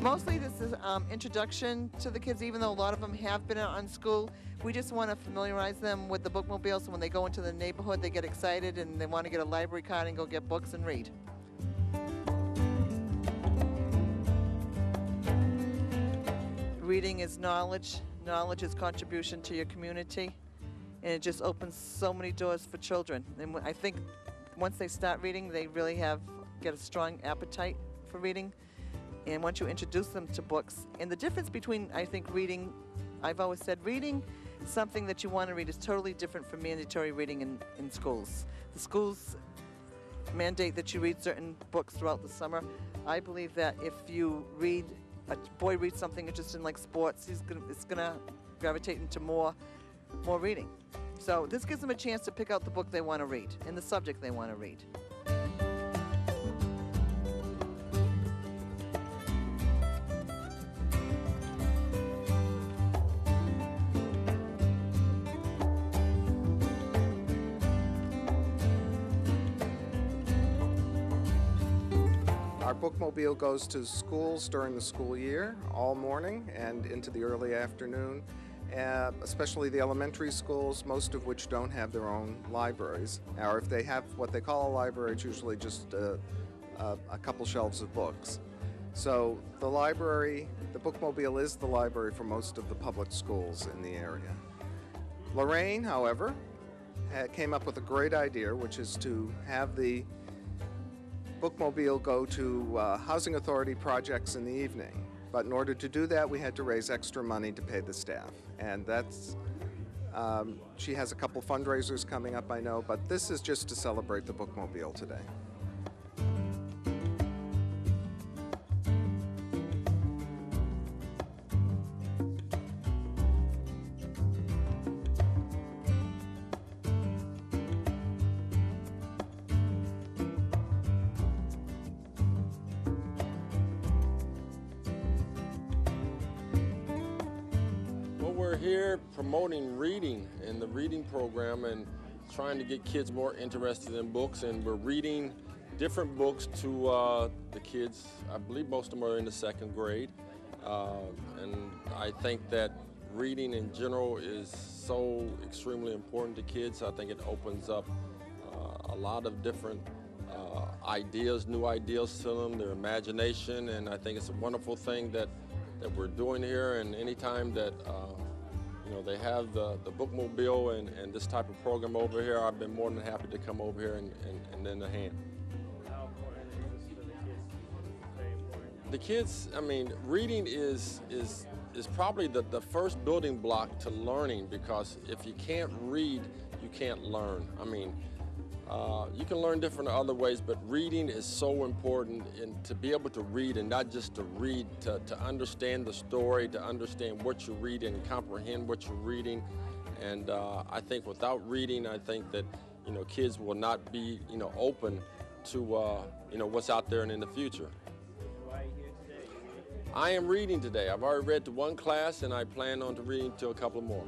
Mostly this is introduction to the kids, even though a lot of them have been out on school. We just want to familiarize them with the Bookmobile, so when they go into the neighborhood they get excited and they want to get a library card and go get books and read. Reading is knowledge. Knowledge is contribution to your community, and it just opens so many doors for children. And I think once they start reading, they really get a strong appetite for reading. And once you introduce them to books, and the difference between, I think, reading, I've always said reading something that you want to read is totally different from mandatory reading in schools. The schools mandate that you read certain books throughout the summer. I believe that if you read, a boy reads something interesting like sports, it's gonna gravitate into more reading. So this gives them a chance to pick out the book they want to read and the subject they want to read. Our Bookmobile goes to schools during the school year, all morning and into the early afternoon, especially the elementary schools, most of which don't have their own libraries. Or if they have what they call a library, it's usually just a couple shelves of books. So the library, the Bookmobile is the library for most of the public schools in the area. Lorraine, however, came up with a great idea, which is to have the Bookmobile go to housing authority projects in the evening. But in order to do that, we had to raise extra money to pay the staff. And that's, she has a couple fundraisers coming up, I know, but this is just to celebrate the Bookmobile today. We're here promoting reading in the reading program and trying to get kids more interested in books, and we're reading different books to the kids. I believe most of them are in the second grade, and I think that reading in general is so extremely important to kids. I think it opens up a lot of different ideas, new ideas to them, their imagination, and I think it's a wonderful thing that we're doing here. And anytime that they have the Bookmobile and this type of program over here, I've been more than happy to come over here and lend a hand. How important is this for the kids? Very important. The kids, I mean, reading is probably the first building block to learning, because if you can't read, you can't learn. I mean, you can learn different other ways, but reading is so important, and to be able to read, and not just to read, to understand the story, to understand what you're reading and comprehend what you're reading. And I think without reading, I think that kids will not be open to what's out there and in the future. Why are you here today? I am reading today. I've already read to one class, and I plan on to reading to a couple more.